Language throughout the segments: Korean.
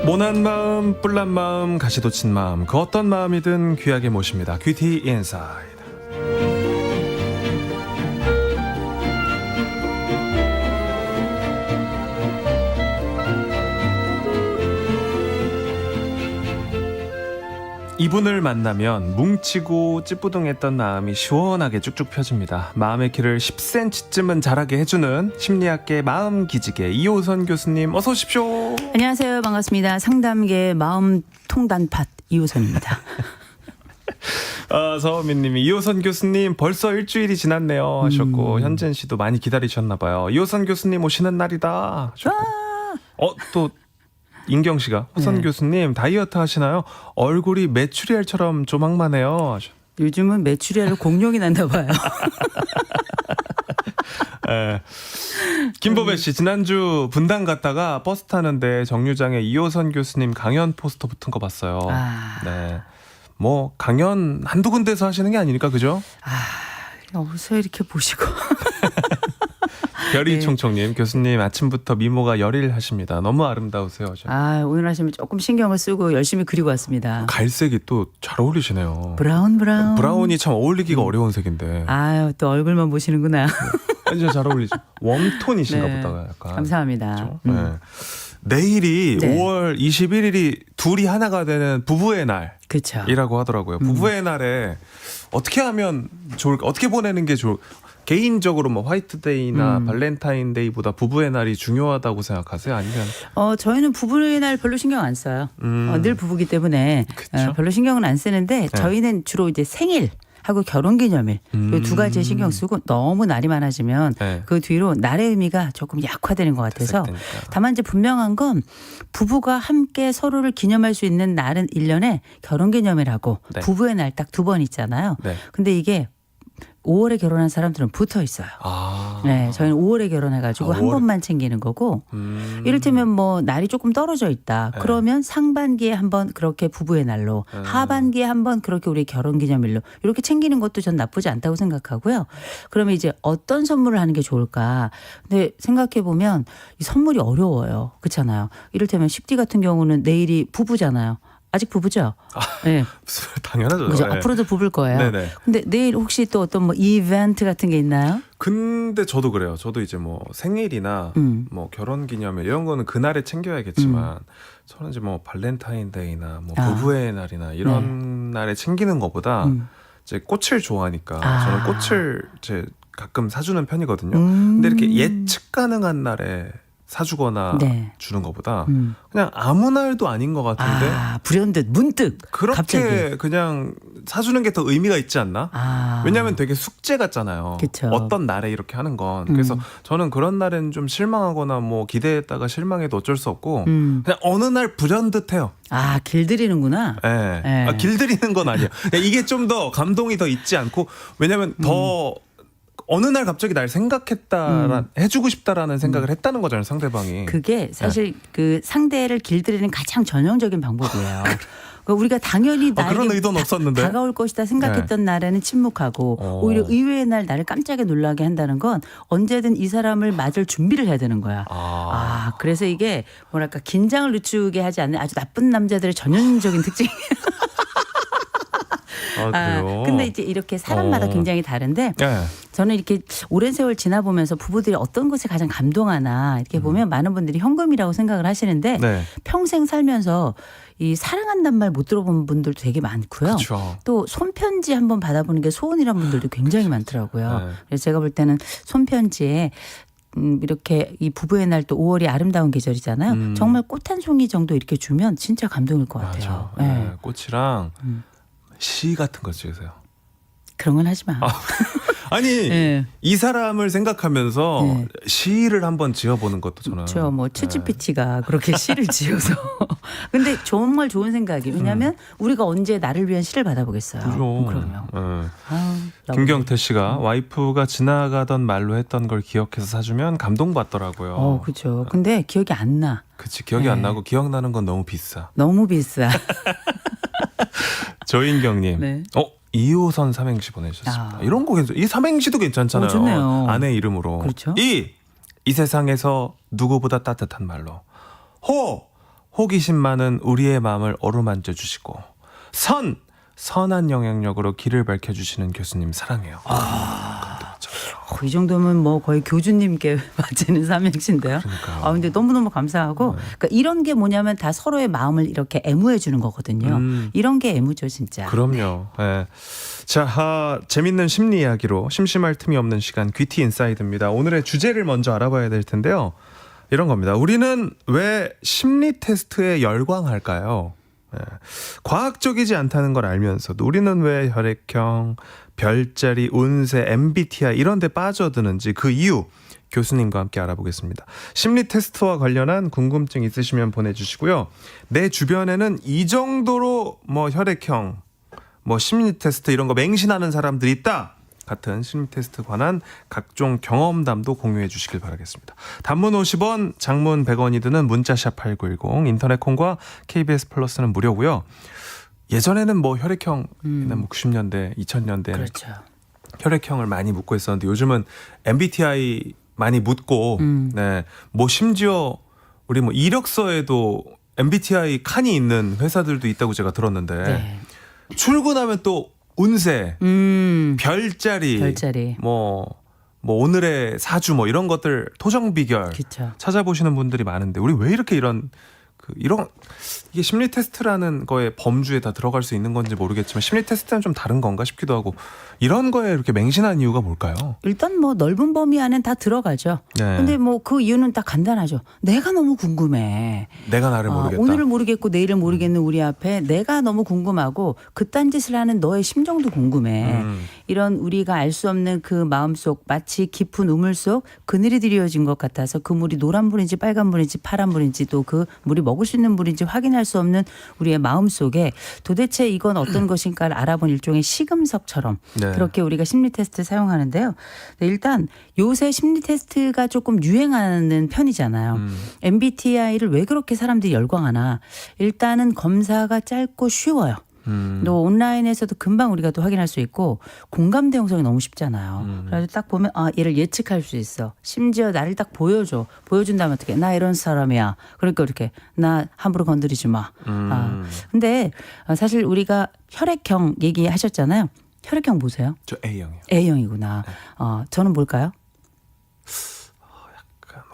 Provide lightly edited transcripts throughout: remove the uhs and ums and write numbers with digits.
모난 마음, 뿔난 마음, 가시돋친 마음, 그 어떤 마음이든 귀하게 모십니다. 큐티 인사이드. 이분을 만나면 뭉치고 찌뿌둥했던 마음이 시원하게 쭉쭉 펴집니다. 마음의 키를 10cm쯤은 자라게 해주는 심리학계 마음 기지개 이호선 교수님 어서 오십시오. 안녕하세요. 반갑습니다. 상담계 마음 통단팥 이호선입니다. 서은미님이 이호선 교수님 벌써 일주일이 지났네요 하셨고 현진 씨도 많이 기다리셨나 봐요. 이호선 교수님 오시는 날이다 하셨고 또 인경 씨가 호선 교수님 다이어트 하시나요? 얼굴이 메추리알처럼 조망만해요. 요즘은 메추리알로 공룡이 났나 봐요. 김보배 씨 지난주 분당 갔다가 버스 타는데 정류장에 이호선 교수님 강연 포스터 붙은 거 봤어요. 네, 뭐 강연 한두 군데서 하시는 게 아니니까 그죠? 어서 이렇게 보시고. 별이 총총님 교수님 아침부터 미모가 열일하십니다. 너무 아름다우세요. 오늘 하시면 조금 신경을 쓰고 열심히 그리고 왔습니다. 갈색이 또 잘 어울리시네요. 브라운이 참 어울리기가 어려운 색인데. 또 얼굴만 보시는구나. 완전 잘 어울리죠. 웜톤이신가 보다 약간. 감사합니다. 그렇죠? 내일이 5월 21일이 둘이 하나가 되는 부부의 날이라고 하더라고요. 부부의 날에 어떻게 하면 좋을까? 어떻게 보내는 게 좋을까? 개인적으로 뭐 화이트데이나 발렌타인데이보다 부부의 날이 중요하다고 생각하세요? 아니면? 저희는 부부의 날 별로 신경 안 써요. 늘 부부기 때문에 별로 신경은 안 쓰는데 저희는 주로 이제 생일 하고 결혼기념일 이 두 가지에 신경 쓰고 너무 날이 많아지면 그 뒤로 날의 의미가 조금 약화되는 것 같아서 다만 이제 분명한 건 부부가 함께 서로를 기념할 수 있는 날은 1년에 결혼기념일하고 부부의 날 딱 2번 있잖아요. 근데 이게 5월에 결혼한 사람들은 붙어 있어요. 네, 저희는 5월에 결혼해가지고 한 번만 챙기는 거고, 이를테면 뭐 날이 조금 떨어져 있다. 그러면 상반기에 한번 그렇게 부부의 날로, 하반기에 한번 그렇게 우리 결혼기념일로 이렇게 챙기는 것도 전 나쁘지 않다고 생각하고요. 그러면 이제 어떤 선물을 하는 게 좋을까? 근데 생각해 보면 이 선물이 어려워요. 그렇잖아요. 이를테면 식디 같은 경우는 내일이 부부잖아요. 아직 부부죠? 네. 당연하죠. 그죠? 앞으로도 부부일 거예요. 네네. 근데 내일 혹시 또 어떤 뭐 이벤트 같은 게 있나요? 근데 저도 그래요. 저도 이제 뭐 생일이나 뭐 결혼기념일 이런 거는 그날에 챙겨야겠지만 저는 이제 뭐 발렌타인데이나 뭐 부부의 날이나 이런 날에 챙기는 것보다 이제 꽃을 좋아하니까 저는 꽃을 이제 가끔 사주는 편이거든요. 근데 이렇게 예측 가능한 날에 사주거나 주는 것보다 그냥 아무 날도 아닌 것 같은데 불현듯 문득 그렇게 갑자기. 그냥 사주는 게 더 의미가 있지 않나? 왜냐하면 되게 숙제 같잖아요. 그쵸. 어떤 날에 이렇게 하는 건. 그래서 저는 그런 날엔 좀 실망하거나 뭐 기대했다가 실망해도 어쩔 수 없고 그냥 어느 날 불현듯해요. 길들이는구나. 네. 길들이는 건 아니에요. 이게 좀 더 감동이 더 있지 않고 왜냐하면 더 어느 날 갑자기 날 해주고 싶다라는 생각을 했다는 거잖아요, 상대방이. 그게 사실 그 상대를 길들이는 가장 전형적인 방법이에요. 그러니까 우리가 당연히 그런 의도는 없었는데 다가올 것이다 생각했던 날에는 침묵하고 오히려 의외의 날 나를 깜짝에 놀라게 한다는 건 언제든 이 사람을 맞을 준비를 해야 되는 거야. 그래서 이게 뭐랄까 긴장을 늦추게 하지 않는 아주 나쁜 남자들의 전형적인 특징이에요. 근데 이제 이렇게 사람마다 굉장히 다른데 저는 이렇게 오랜 세월 지나보면서 부부들이 어떤 것에 가장 감동하나 이렇게 보면 많은 분들이 현금이라고 생각을 하시는데 평생 살면서 이 사랑한다는 말 못 들어본 분들도 되게 많고요. 그쵸. 또 손편지 한번 받아보는 게 소원이란 분들도 굉장히 많더라고요. 그래서 제가 볼 때는 손편지에 이렇게 이 부부의 날 또 5월이 아름다운 계절이잖아요. 정말 꽃 한 송이 정도 이렇게 주면 진짜 감동일 것 같아요. 꽃이랑 시 같은 거 찍으세요. 그런 건 하지 마. 아니 이 사람을 생각하면서 시를 한번 지어보는 것도 저는. 그렇죠. 뭐 챗GPT가 그렇게 시를 지어서. 근데 정말 좋은 생각이. 왜냐하면 우리가 언제 나를 위한 시를 받아보겠어요. 그럼요. 김경태 씨가 와이프가 지나가던 말로 했던 걸 기억해서 사주면 감동받더라고요. 그렇죠. 근데 기억이 안 나. 그치, 기억이 안 나고 기억나는 건 너무 비싸. 너무 비싸. 조인경님. 이호선 삼행시 보내주셨습니다. 이런 거 괜찮아요. 이 삼행시도 괜찮잖아요. 좋네요. 아내 이름으로. 그렇죠. 이 세상에서 누구보다 따뜻한 말로. 호기심 많은 우리의 마음을 어루만져 주시고 선한 영향력으로 길을 밝혀주시는 교수님 사랑해요. 이 정도면 뭐 거의 교주님께 바치는 삼행시인데요. 그러니까요. 근데 너무너무 감사하고 그러니까 이런 게 뭐냐면 다 서로의 마음을 이렇게 애무해 주는 거거든요. 이런 게 애무죠 진짜. 그럼요. 네. 자, 재밌는 심리 이야기로 심심할 틈이 없는 시간 귀티 인사이드입니다. 오늘의 주제를 먼저 알아봐야 될 텐데요. 이런 겁니다. 우리는 왜 심리 테스트에 열광할까요? 네. 과학적이지 않다는 걸 알면서도 우리는 왜 혈액형, 별자리, 운세, MBTI 이런 데 빠져드는지 그 이유 교수님과 함께 알아보겠습니다. 심리 테스트와 관련한 궁금증 있으시면 보내주시고요. 내 주변에는 이 정도로 뭐 혈액형, 뭐 심리 테스트 이런 거 맹신하는 사람들이 있다 같은 심리 테스트 관한 각종 경험담도 공유해 주시길 바라겠습니다. 단문 50원, 장문 100원이 드는 문자샵 8910, 인터넷 콩과 KBS 플러스는 무료고요. 예전에는 뭐 혈액형이나 뭐 90년대, 2000년대에는 그렇죠. 혈액형을 많이 묻고 있었는데 요즘은 MBTI 많이 묻고 네. 뭐 심지어 우리 뭐 이력서에도 MBTI 칸이 있는 회사들도 있다고 제가 들었는데 네. 출근하면 또 운세, 별자리, 뭐 오늘의 사주 뭐 이런 것들 토정 비결 그쵸. 찾아보시는 분들이 많은데 우리 왜 이렇게 이런 이게 심리 테스트라는 거에 범주에 다 들어갈 수 있는 건지 모르겠지만 심리 테스트는 좀 다른 건가 싶기도 하고 이런 거에 이렇게 맹신한 이유가 뭘까요? 일단 뭐 넓은 범위 안엔 다 들어가죠. 네. 근데 뭐 그 이유는 딱 간단하죠. 내가 너무 궁금해. 내가 나를 모르겠다. 오늘을 모르겠고 내일을 모르겠는 우리 앞에 내가 너무 궁금하고 그딴 짓을 하는 너의 심정도 궁금해. 이런 우리가 알 수 없는 그 마음속 마치 깊은 우물 속 그늘이 드리워진 것 같아서 그 물이 노란 물인지 빨간 물인지 파란 물인지 또 그 물이 먹을 수 있는 물인지 확인할 수 없는 우리의 마음속에 도대체 이건 어떤 것인가를 알아본 일종의 시금석처럼 네. 그렇게 우리가 심리 테스트를 사용하는데요. 네, 일단 요새 심리 테스트가 조금 유행하는 편이잖아요. MBTI를 왜 그렇게 사람들이 열광하나. 일단은 검사가 짧고 쉬워요. 또 온라인에서도 금방 우리가 또 확인할 수 있고 공감대 형성이 너무 쉽잖아요. 그래서 딱 보면 얘를 예측할 수 있어. 심지어 나를 딱 보여준다면 어떻게 나 이런 사람이야. 그러니까 이렇게 나 함부로 건드리지 마. 근데 사실 우리가 혈액형 얘기하셨잖아요. 혈액형 보세요. 저 A형이요. A형이구나. 저는 뭘까요?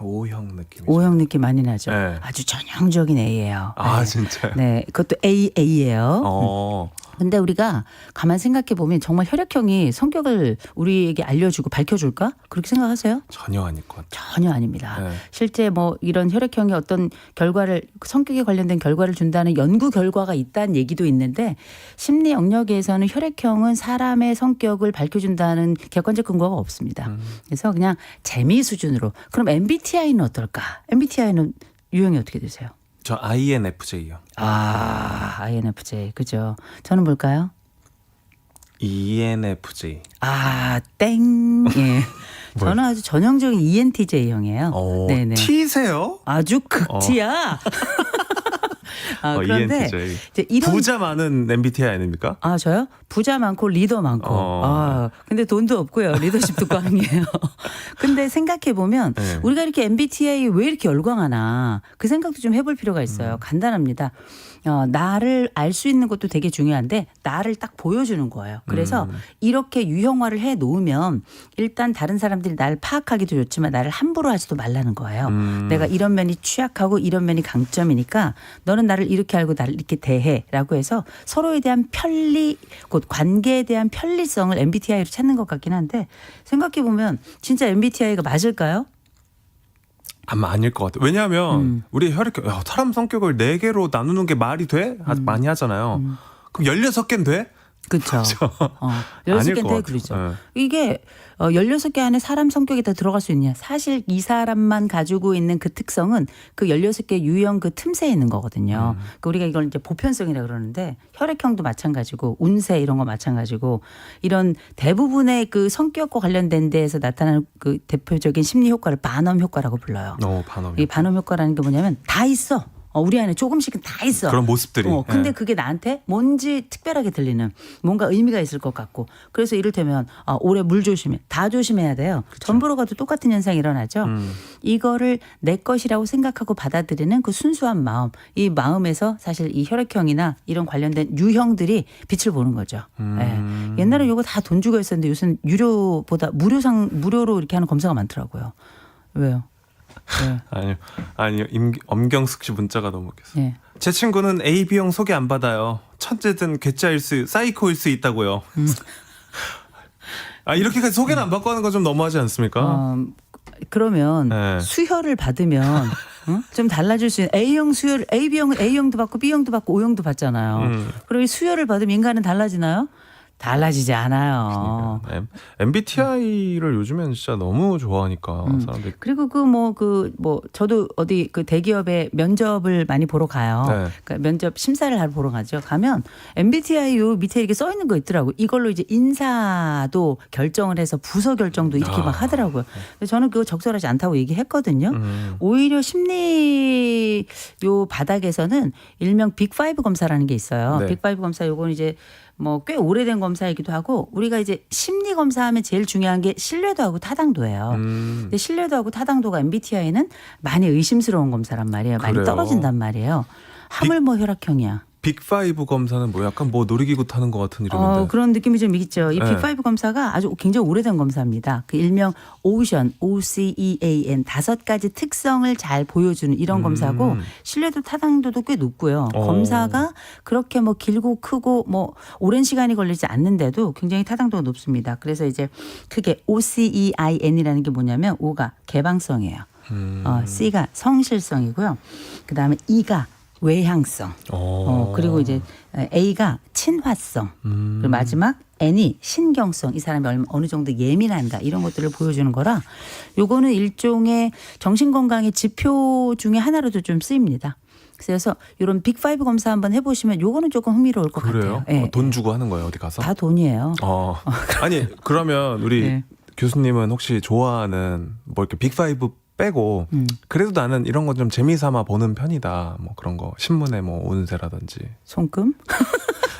O형 느낌. O형 느낌 많이 나죠. 네. 아주 전형적인 A예요. 아 네. 진짜요? 네, 그것도 AA예요. 근데 우리가 가만 생각해 보면 정말 혈액형이 성격을 우리에게 알려주고 밝혀줄까? 그렇게 생각하세요? 전혀 아닐 것 같아요. 전혀 아닙니다. 네. 실제 뭐 이런 혈액형이 어떤 결과를 성격에 관련된 결과를 준다는 연구 결과가 있다는 얘기도 있는데 심리 영역에서는 혈액형은 사람의 성격을 밝혀준다는 객관적 근거가 없습니다. 그래서 그냥 재미 수준으로. 그럼 MBTI는 어떨까? MBTI는 유형이 어떻게 되세요? 저 INFJ요. INFJ. 그죠. 저는 뭘까요? ENFJ. 땡. 예. 저는 아주 전형적인 ENTJ형이에요. 네네. T세요? 아주 극치야. 그런데 ENTJ. 이제 이런 부자 많은 MBTI 아닙니까? 저요? 부자 많고 리더 많고. 근데 돈도 없고요. 리더십도 꽝이에요. 근데 생각해 보면 네. 우리가 이렇게 MBTI 왜 이렇게 열광하나 그 생각도 좀 해볼 필요가 있어요. 간단합니다. 나를 알 수 있는 것도 되게 중요한데 나를 딱 보여주는 거예요. 그래서 이렇게 유형화를 해 놓으면 일단 다른 사람들이 나를 파악하기도 좋지만 나를 함부로 하지도 말라는 거예요. 내가 이런 면이 취약하고 이런 면이 강점이니까 너는 나를 이렇게 알고 나를 이렇게 대해라고 해서 서로에 대한 곧 관계에 대한 편리성을 MBTI로 찾는 것 같긴 한데 생각해 보면 진짜 MBTI가 맞을까요? 아마 아닐 것 같아요. 왜냐하면 우리 혈액형 사람 성격을 4개로 나누는 게 말이 돼? 많이 하잖아요. 그럼 16개는 돼? 그렇죠. 16개인데 그렇죠. 네. 이게 16개 안에 사람 성격이 다 들어갈 수 있냐. 사실 이 사람만 가지고 있는 그 특성은 그 16개 유형 그 틈새에 있는 거거든요. 그러니까 우리가 이걸 이제 보편성이라 그러는데 혈액형도 마찬가지고 운세 이런 거 마찬가지고 이런 대부분의 그 성격과 관련된 데에서 나타나는 그 대표적인 심리 효과를 반엄 효과라고 불러요. 반엄. 이 반엄 효과라는 게 뭐냐면 다 있어. 우리 안에 조금씩은 다 있어. 그런 모습들이. 근데 예. 그게 나한테 뭔지 특별하게 들리는 뭔가 의미가 있을 것 같고. 그래서 이를테면 올해 물 조심해. 다 조심해야 돼요. 전보러 가도 똑같은 현상이 일어나죠. 이거를 내 것이라고 생각하고 받아들이는 그 순수한 마음. 이 마음에서 사실 이 혈액형이나 이런 관련된 유형들이 빛을 보는 거죠. 예. 옛날에 이거 다 돈 주고 했었는데 요새는 유료보다 무료로 이렇게 하는 검사가 많더라고요. 왜요? 네. 아니요. 엄경숙 씨 문자가 너무 웃겼어요. 네. 제 친구는 AB형 소개 안 받아요. 천재든 사이코일 수 있다고요. 이렇게까지 소개는 안 받고 하는 건 좀 너무하지 않습니까? 그러면 네. 수혈을 받으면 좀 달라질 수 있는 A형 수혈, AB형 A형도 받고 B형도 받고 O형도 받잖아요. 그리고 이 수혈을 받으면 인간은 달라지나요? 달라지지 않아요. MBTI를 요즘엔 진짜 너무 좋아하니까 사람들이. 그리고 저도 어디 그 대기업에 면접을 많이 보러 가요. 네. 그러니까 면접 심사를 하러 보러 가죠. 가면 MBTI 요 밑에 이렇게 써 있는 거 있더라고. 이걸로 이제 인사도 결정을 해서 부서 결정도 이렇게 막 하더라고요. 근데 저는 그거 적절하지 않다고 얘기했거든요. 오히려 심리 요 바닥에서는 일명 빅5 검사라는 게 있어요. 네. 빅5 검사 요건 이제 뭐 꽤 오래된 검사이기도 하고 우리가 이제 심리 검사하면 제일 중요한 게 신뢰도하고 타당도예요. 근데 신뢰도하고 타당도가 MBTI는 많이 의심스러운 검사란 말이에요. 많이 그래요? 떨어진단 말이에요. 하물며 혈액형이야. 빅5 검사는 뭐 약간 뭐 놀이기구 타는 것 같은 이름인데. 그런 느낌이 좀 있죠. 이 네. 빅5 검사가 아주 굉장히 오래된 검사입니다. 그 일명 오션, OCEAN 5가지 특성을 잘 보여주는 이런 검사고 신뢰도 타당도도 꽤 높고요. 검사가 그렇게 뭐 길고 크고 뭐 오랜 시간이 걸리지 않는데도 굉장히 타당도가 높습니다. 그래서 이제 크게 OCEIN이라는 게 뭐냐면 O가 개방성이에요. C가 성실성이고요. 그다음에 E가 외향성. 그리고 이제 A가 친화성. 그리고 마지막 N이 신경성. 이 사람이 어느 정도 예민한가 이런 것들을 보여주는 거라 요거는 일종의 정신건강의 지표 중에 하나로도 좀 쓰입니다. 그래서 이런 빅5 검사 한번 해보시면 요거는 조금 흥미로울 것 그래요? 같아요. 네. 돈 주고 하는 거예요, 어디 가서? 다 돈이에요. 아니 그러면 우리 네. 교수님은 혹시 좋아하는 뭐 이렇게 빅5 빼고 그래도 나는 이런 건 좀 재미삼아 보는 편이다. 뭐 그런 거 신문에 뭐 운세라든지 손금?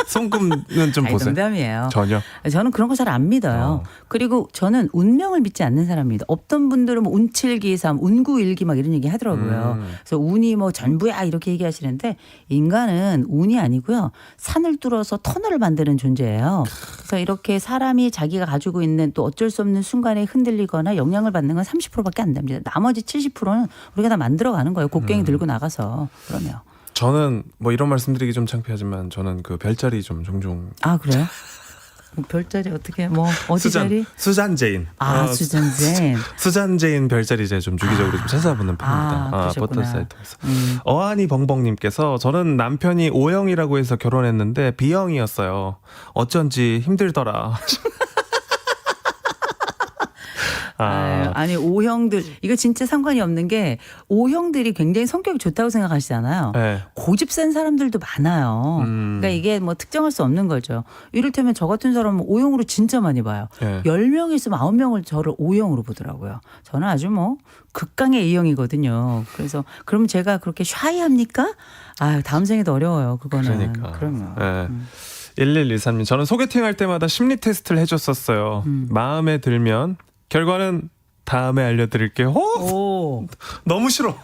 손금은 좀 보세요. 농담이에요. 전혀. 저는 그런 거 잘 안 믿어요. 그리고 저는 운명을 믿지 않는 사람입니다. 어떤 분들은 뭐 운칠기삼, 운구일기 막 이런 얘기 하더라고요. 그래서 운이 뭐 전부야 이렇게 얘기하시는데 인간은 운이 아니고요. 산을 뚫어서 터널을 만드는 존재예요. 그래서 이렇게 사람이 자기가 가지고 있는 또 어쩔 수 없는 순간에 흔들리거나 영향을 받는 건 30%밖에 안 됩니다. 나머지 70%는 우리가 다 만들어가는 거예요. 곡괭이 들고 나가서. 그러면. 저는 뭐 이런 말씀드리기 좀 창피하지만 저는 그 별자리 좀 종종. 아 그래요? 뭐 별자리 어떻게 뭐 어디 자리? 수잔 제인. 수잔 제인. 수잔 제인 별자리 제가 좀 주기적으로 좀 찾아보는 편입니다. 그러셨구나. 포털 사이트에서. 어안이 벙벙님께서 저는 남편이 O형이라고 해서 결혼했는데 B형이었어요. 어쩐지 힘들더라. 아니 O형들 이거 진짜 상관이 없는 게 O형들이 굉장히 성격이 좋다고 생각하시잖아요. 네. 고집 센 사람들도 많아요. 그러니까 이게 뭐 특정할 수 없는 거죠. 이를테면 저 같은 사람은 O형으로 진짜 많이 봐요. 네. 10명 있으면 9명을 저를 O형으로 보더라고요. 저는 아주 뭐 극강의 A형이거든요. 그래서 그럼 제가 그렇게 샤이합니까? 다음 생에도 어려워요. 그거는. 그러니까. 그럼요. 네. 1113님 저는 소개팅 할 때마다 심리 테스트를 해줬었어요. 마음에 들면 결과는 다음에 알려드릴게요. 오. 너무 싫어.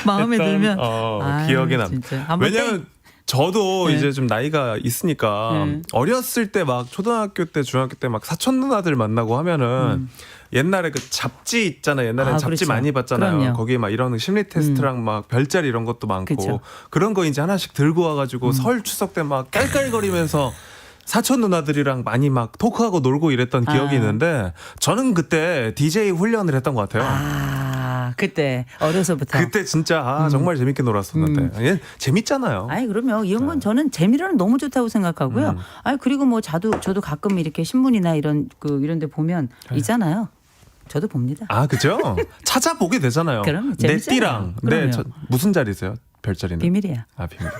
마음에 일단, 들면 기억에 남. 진짜. 왜냐면 저도 네. 이제 좀 나이가 있으니까 어렸을 때 막 초등학교 때 중학교 때 막 사촌 누나들 만나고 하면은 옛날에 그 잡지 있잖아요. 옛날에 잡지 그렇죠. 많이 봤잖아요. 그럼요. 거기에 막 이런 심리 테스트랑 막 별자리 이런 것도 많고 그쵸. 그런 거 이제 하나씩 들고 와가지고 설 추석 때 막 깔깔거리면서 사촌 누나들이랑 많이 막 토크하고 놀고 이랬던 기억이 있는데 저는 그때 DJ 훈련을 했던 것 같아요. 그때 어려서부터. 그때 진짜 정말 재밌게 놀았었는데 얘 재밌잖아요. 그럼요. 이런 건 저는 재미로는 너무 좋다고 생각하고요. 그리고 뭐 저도 가끔 이렇게 신문이나 이런 데 보면 있잖아요. 저도 봅니다. 그죠? 찾아보게 되잖아요. 그럼요. 내 재밌잖아요. 띠랑 그럼요. 무슨 자리세요? 별자리는? 비밀이야. 비밀.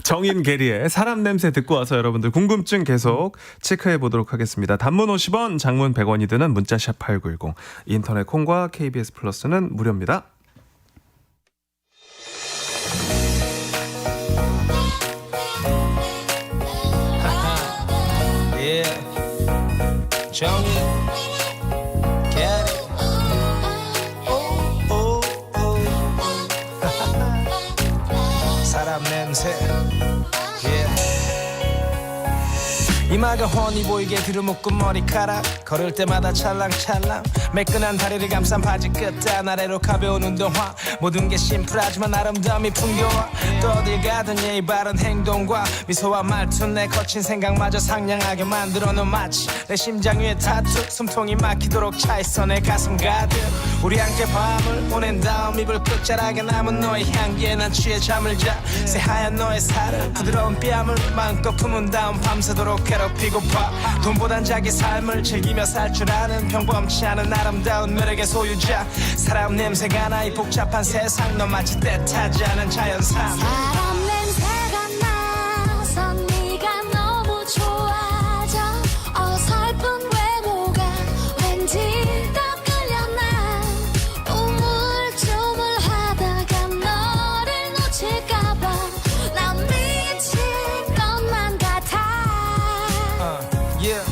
정인 게리의 사람 냄새 듣고 와서 여러분들 궁금증 계속 체크해 보도록 하겠습니다. 단문 50원, 장문 100원이 드는 문자샵 8910. 인터넷 콩과 KBS 플러스는 무료입니다. 정이 get it. 사람 냄새 yeah. 이마가 훤히 보이게 들어묶은 머리카락 걸을 때마다 찰랑찰랑 매끈한 다리를 감싼 바지 끝단 아래로 가벼운 운동화 모든 게 심플하지만 아름다움이 풍겨와 또 어딜 가든 예의 바른 행동과 미소와 말투 내 거친 생각마저 상냥하게 만들어놓은 마치 내 심장 위에 타투 숨통이 막히도록 차있어 내 가슴 가득 우리 함께 밤을 보낸 다음 이불 끝자락에 남은 너의 향기에 난 취해 잠을 자 새하얀 너의 살을 부드러운 뺨을 마음껏 품은 다음 밤새도록 괴롭히고파 돈보단 자기 삶을 즐기며 살 줄 아는 평범치 않은 아름다운 매력의 소유자 사람 냄새가 나 이 복잡한 세상 너 마치 때타지 않은 자연산 사람 냄새가 나서 네가 너무 좋아져 어설픈 외모가 왠지 더 끌려나 우물쭈물하다가 너를 놓칠까봐 난 미칠 것만 같아 yeah.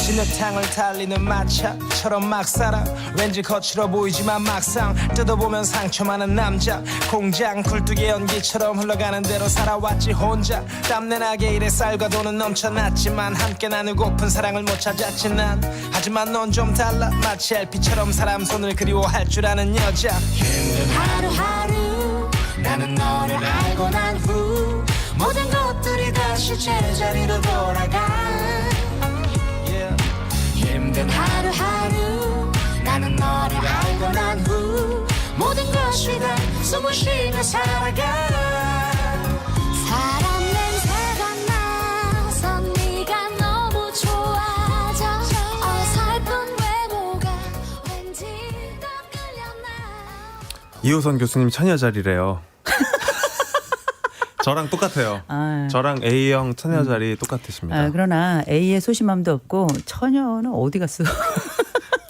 진흙탕을 달리는 마차처럼 막 살아 왠지 거칠어 보이지만 막상 뜯어보면 상처 많은 남자 공장 굴뚝의 연기처럼 흘러가는 대로 살아왔지 혼자 땀내나게 일에 쌀과 돈은 넘쳐났지만 함께 나누고픈 사랑을 못 찾았지 난 하지만 넌 좀 달라 마치 LP처럼 사람 손을 그리워할 줄 아는 여자 힘든 하루하루 나는 너를 알고 난 후 모든 것들이 다시 제자리로 돌아가 yeah. 힘든 하루하루 나는 너를 알고 난 후 모든 것이 다 숨을 쉬며 살아가 사람 냄새가 나서 네가 너무 좋아져 어설픈 외모가 왠지 더 끌려나 이호선 교수님 처녀 자리래요. 저랑 똑같아요. 아. 저랑 A형 처녀 자리 똑같으십니다. 그러나 A의 소심함도 없고 처녀는 어디 갔어?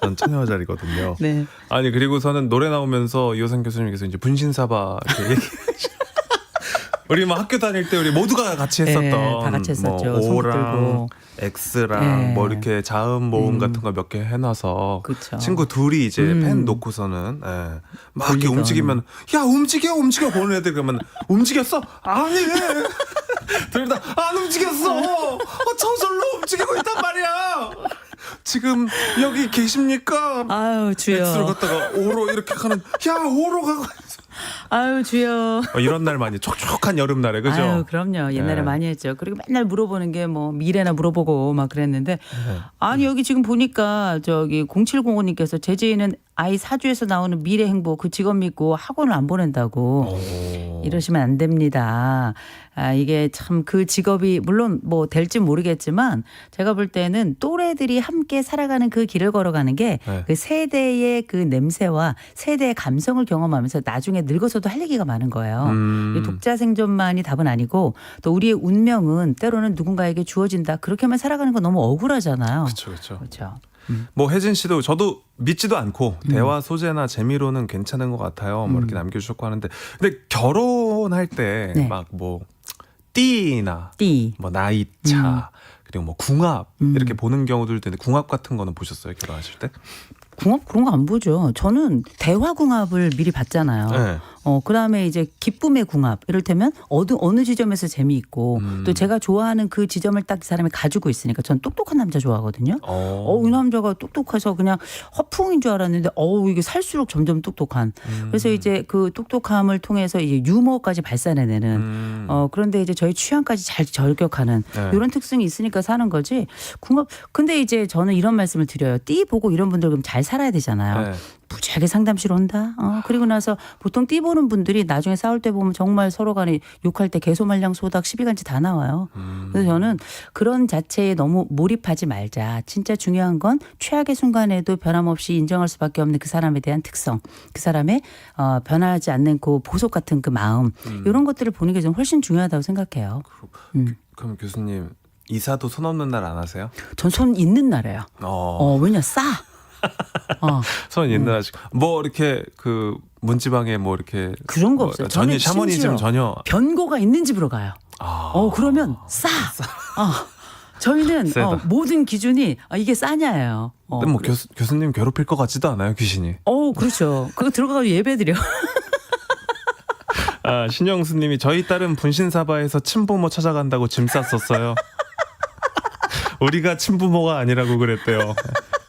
전 처녀 자리거든요. 네. 아니 그리고서는 노래 나오면서 이호선 교수님께서 이제 분신사바 이렇게 얘기. 우리 뭐 학교 다닐 때 우리 모두가 같이 했었던 네, 다 같이 했었죠. 뭐 손 O랑 붙들고. X랑 네. 뭐 이렇게 자음 모음 같은 거 몇 개 해놔서 그쵸. 친구 둘이 이제 펜 놓고서는 막 이렇게 돌리던. 움직이면 야 움직여 보는 애들 그러면 움직였어? 아니 둘 다 안 움직였어. 저절로 움직이고 있단 말이야. 지금 여기 계십니까? 아유 X를 주여. 갖다가 O로 이렇게 가는 야 O로 가고 아유 주여. 이런 날 많이 촉촉한 여름날에 그죠? 아유 그럼요. 옛날에 네. 많이 했죠. 그리고 맨날 물어보는 게 뭐 미래나 물어보고 막 그랬는데 아니 여기 지금 보니까 저기 0705님께서 제재인은 아이 사주에서 나오는 미래 행복 그 직업 믿고 학원을 안 보낸다고 이러시면 안 됩니다. 아 이게 참 그 직업이 물론 뭐 될지 모르겠지만 제가 볼 때는 또래들이 함께 살아가는 그 길을 걸어가는 게 그 네. 세대의 그 냄새와 세대의 감성을 경험하면서 나중에 늙어서도 할 얘기가 많은 거예요. 이 독자 생존만이 답은 아니고 또 우리의 운명은 때로는 누군가에게 주어진다. 그렇게만 살아가는 건 너무 억울하잖아요. 그렇죠. 그렇죠. 뭐 혜진 씨도 저도 믿지도 않고 대화 소재나 재미로는 괜찮은 것 같아요. 뭐 이렇게 남겨주셨고 하는데 근데 결혼할 때 네. 막 뭐 띠나 띠. 뭐 나이차 그리고 뭐 궁합 이렇게 보는 경우들도 있는데 궁합 같은 거는 보셨어요 결혼하실 때? 궁합 그런 거 안 보죠. 저는 대화 궁합을 미리 봤잖아요. 네. 그다음에 이제 기쁨의 궁합. 이를테면 어느 지점에서 재미있고 또 제가 좋아하는 그 지점을 딱 그 사람이 가지고 있으니까 전 똑똑한 남자 좋아하거든요. 이 남자가 똑똑해서 그냥 허풍인 줄 알았는데 이게 살수록 점점 똑똑한. 그래서 이제 그 똑똑함을 통해서 이제 유머까지 발산해내는 그런데 이제 저희 취향까지 잘 저격하는 네. 이런 특성이 있으니까 사는 거지. 궁합. 근데 이제 저는 이런 말씀을 드려요. 띠 보고 이런 분들 그럼 잘 살아야 되잖아요. 네. 무지하게 상담실 온다. 그리고 나서 보통 띠 보는 분들이 나중에 싸울 때 보면 정말 서로 간에 욕할 때 개소말량 소닥 시비간지 다 나와요. 그래서 저는 그런 자체에 너무 몰입하지 말자. 진짜 중요한 건 최악의 순간에도 변함없이 인정할 수밖에 없는 그 사람에 대한 특성. 그 사람의 변하지 않는 그 보석 같은 그 마음. 이런 것들을 보는 게 좀 훨씬 중요하다고 생각해요. 그럼 교수님 이사도 손 없는 날 안 하세요? 전 손 있는 날이에요. 왜냐 싸. 손 있는 날 뭐 이렇게 그 문지방에 뭐 이렇게 그런 거 없어요. 전혀 저는 샤머니즘 심지어 전혀 변고가 있는 집으로 가요. 그러면 싸. 저희는 세다. 모든 기준이 이게 싸냐예요. 근데 뭐 교수님 괴롭힐 것 같지도 않아요, 귀신이. 그렇죠. 그거 들어가서 예배드려. 아, 신영수님이 저희 딸은 분신사바에서 친부모 찾아간다고 짐 쌌었어요. 우리가 친부모가 아니라고 그랬대요.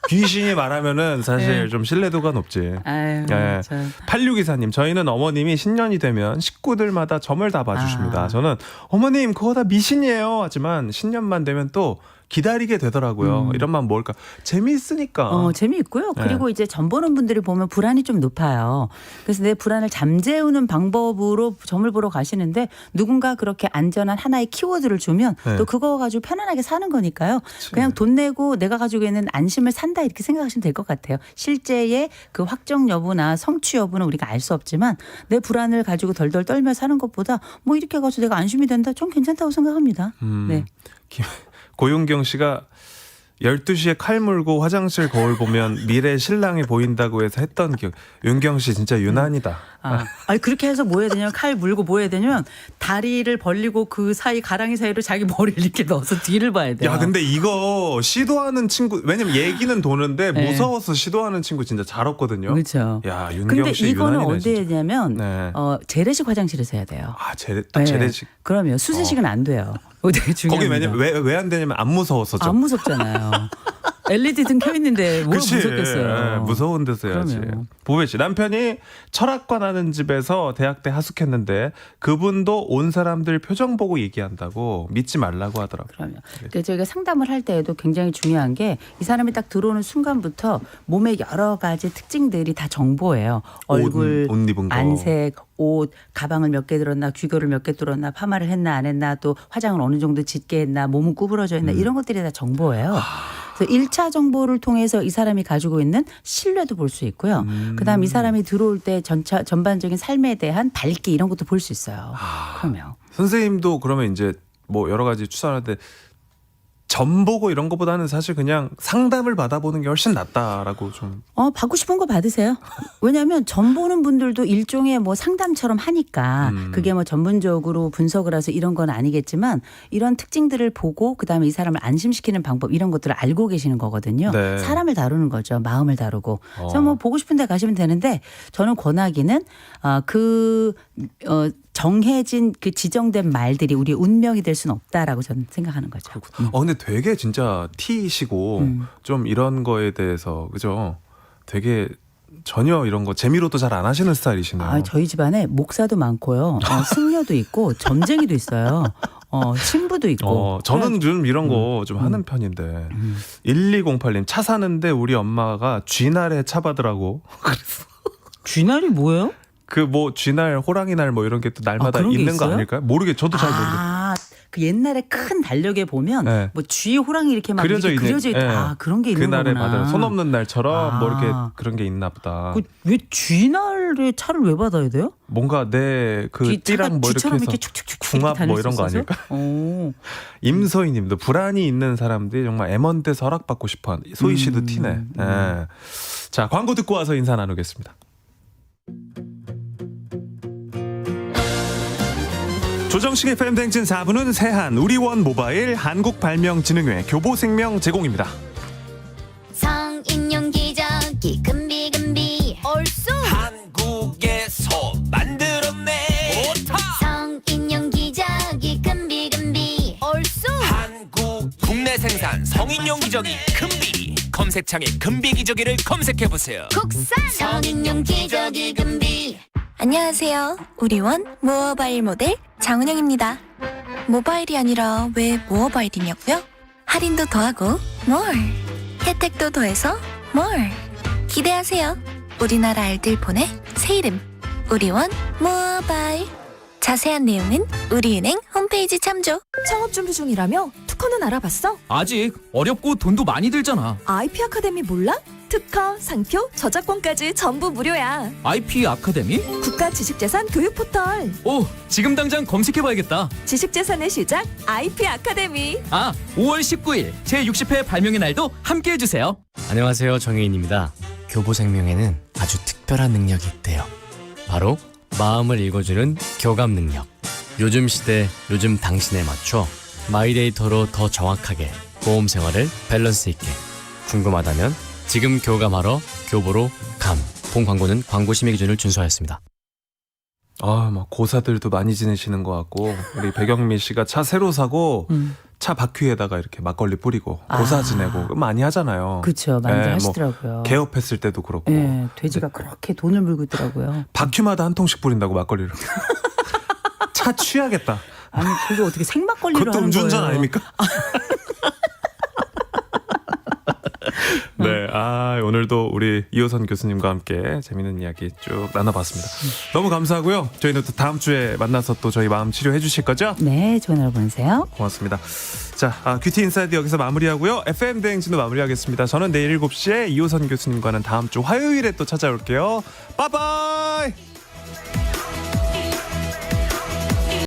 귀신이 말하면은 사실 좀 신뢰도가 높지. 아유, 네. 8624님, 저희는 어머님이 신년이 되면 식구들마다 점을 다 봐주십니다. 저는 어머님 그거 다 미신이에요 하지만 신년만 되면 또 기다리게 되더라고요. 이런 말 뭘까? 재미있으니까. 재미있고요. 그리고 이제 점 보는 분들이 보면 불안이 좀 높아요. 그래서 내 불안을 잠재우는 방법으로 점을 보러 가시는데 누군가 그렇게 안전한 하나의 키워드를 주면 또 그거 가지고 편안하게 사는 거니까요. 그냥 돈 내고 내가 가지고 있는 안심을 산다 이렇게 생각하시면 될 것 같아요. 실제의 그 확정 여부나 성취 여부는 우리가 알 수 없지만 내 불안을 가지고 덜덜 떨며 사는 것보다 뭐 이렇게 가서 내가 안심이 된다. 좀 괜찮다고 생각합니다. 네. 고윤경 씨가 12시에 칼 물고 화장실 거울 보면 미래 신랑이 보인다고 해서 했던 기억. 윤경 씨 진짜 유난이다. 아니 그렇게 해서 뭐 해야 되냐면 칼 물고 뭐 해야 되냐면 다리를 벌리고 그 사이 가랑이 사이로 자기 머리를 이렇게 넣어서 뒤를 봐야 돼요. 야 근데 이거 시도하는 친구 왜냐면 얘기는 도는데 무서워서 시도하는 친구 진짜 잘 없거든요. 그렇죠. 야 윤경 근데 씨 이거는 유난이네, 어디에 진짜. 되냐면 네. 재래식 화장실에서 해야 돼요. 재래식. 그럼요. 수세식은 안 돼요. 이거 되게 중요합니다. 거기 왜냐면 왜 안 되냐면 안 무서웠었죠. 안 무섭잖아요. LED 등 켜 있는데 뭐가 그치. 무섭겠어요. 무서운 데서 해야지. 그럼요. 보배 씨 남편이 철학관 하는 집에서 대학 때 하숙했는데 그분도 온 사람들 표정 보고 얘기한다고 믿지 말라고 하더라고요. 그럼요. 그러니까 저희가 상담을 할 때에도 굉장히 중요한 게 이 사람이 딱 들어오는 순간부터 몸의 여러 가지 특징들이 다 정보예요. 얼굴, 옷 입은 거. 안색, 옷, 가방을 몇 개 들었나, 귀걸이를 몇 개 들었나, 파마를 했나 안 했나, 또 화장을 어느 정도 짙게 했나, 몸은 구부러져 있나 이런 것들이 다 정보예요. 그래서 1차 정보를 통해서 이 사람이 가지고 있는 신뢰도 볼 수 있고요. 그다음 이 사람이 들어올 때 전반적인 삶에 대한 밝기 이런 것도 볼 수 있어요. 그러면 선생님도 그러면 이제 뭐 여러 가지 추천하는데 점 보고 이런 것보다는 사실 그냥 상담을 받아보는 게 훨씬 낫다라고 좀. 받고 싶은 거 받으세요. 왜냐하면 점 보는 분들도 일종의 뭐 상담처럼 하니까 그게 뭐 전문적으로 분석을 해서 이런 건 아니겠지만 이런 특징들을 보고 그다음에 이 사람을 안심시키는 방법 이런 것들을 알고 계시는 거거든요. 네. 사람을 다루는 거죠. 마음을 다루고. 그래서 뭐 보고 싶은 데 가시면 되는데 저는 권하기는 정해진 그 지정된 말들이 우리의 운명이 될 수는 없다라고 저는 생각하는 거죠. 근데 되게 진짜 T이시고 좀 이런 거에 대해서 그죠? 되게 전혀 이런 거 재미로도 잘 안 하시는 스타일이시네요. 저희 집안에 목사도 많고요. 승려도 있고 점쟁이도 있어요. 신부도 있고. 저는 좀 이런 거 좀 하는 편인데. 1208님 차 사는데 우리 엄마가 쥐날에 차 받으라고. 쥐날이 뭐예요? 그 뭐 쥐날, 호랑이날 뭐 이런 게 또 날마다 그런 게 있는 거 있어요? 아닐까요? 저도 잘 모르겠어요. 그 옛날에 큰 달력에 보면 네. 뭐 쥐, 호랑이 이렇게 막 그려져 이렇게 그려져 있다. 네. 그런 게 있는 그날에 거구나. 받아요. 손 없는 날처럼 뭐 이렇게 아. 그런 게 있나 보다. 왜 쥐날에 차를 왜 받아야 돼요? 뭔가 내 그 띠랑 뭐 이렇게 쥐처럼 해서 이렇게 축축축 궁합 다닐 뭐 이런 수 거 있어서? 아닐까? 임소희님도 불안이 있는 사람들이 정말 M1대 허락받고 싶어. 소희 씨도 티네. 예. 자 광고 듣고 와서 인사 나누겠습니다. 조정식의 FM댕진 4부는 세한, 우리원 모바일, 한국발명진흥회, 교보생명 제공입니다. 성인용 기저귀 금비금비 얼쑤 한국에서 만들었네 오타 성인용 기저귀 금비금비 얼쑤 한국 국내 생산 성인용 기저귀 금비 검색창에 금비 기저귀를 검색해보세요. 국산 성인용 기저귀 금비. 안녕하세요. 우리원 모어바일 모델 장은영입니다. 모바일이 아니라 왜 모어바일이냐고요? 할인도 더하고 more. 혜택도 더해서 more. 기대하세요. 우리나라 알뜰 폰의 새 이름 우리원 모어바일. 자세한 내용은 우리은행 홈페이지 참조. 창업 준비 중이라며? 특허는 알아봤어? 아직 어렵고 돈도 많이 들잖아. IP 아카데미 몰라? 특허, 상표, 저작권까지 전부 무료야. IP 아카데미? 국가지식재산 교육 포털. 오, 지금 당장 검색해봐야겠다. 지식재산의 시작, IP 아카데미. 5월 19일 제60회 발명의 날도 함께해주세요. 안녕하세요, 정혜인입니다. 교보생명에는 아주 특별한 능력이 있대요. 바로 마음을 읽어주는 교감 능력. 요즘 시대, 요즘 당신에 맞춰 마이데이터로 더 정확하게 보험 생활을 밸런스 있게. 궁금하다면 지금 교감하러 교보로 감. 본 광고는 광고 심의 기준을 준수하였습니다. 아, 막 고사들도 많이 지내시는 것 같고 우리 백영미 씨가 차 새로 사고 차 바퀴에다가 이렇게 막걸리 뿌리고 고사 지내고 많이 하잖아요. 그렇죠. 많이 네, 하시더라고요. 뭐 개업했을 때도 그렇고. 네, 돼지가 그렇게 돈을 물고 있더라고요. 바퀴마다 한 통씩 뿌린다고 막걸리를. 차 취하겠다. 아니 그거 어떻게 생막걸리로 그것도 하는 음주운전 거예요? 아닙니까? 네, 오늘도 우리 이호선 교수님과 함께 재밌는 이야기 쭉 나눠봤습니다. 너무 감사하고요. 저희는 또 다음 주에 만나서 또 저희 마음 치료해 주실 거죠? 네, 좋은 하루 보내세요. 고맙습니다. 자, 큐티 인사이드 여기서 마무리하고요. FM 대행진도 마무리하겠습니다. 저는 내일 7시에 이호선 교수님과는 다음 주 화요일에 또 찾아올게요. 빠이빠이!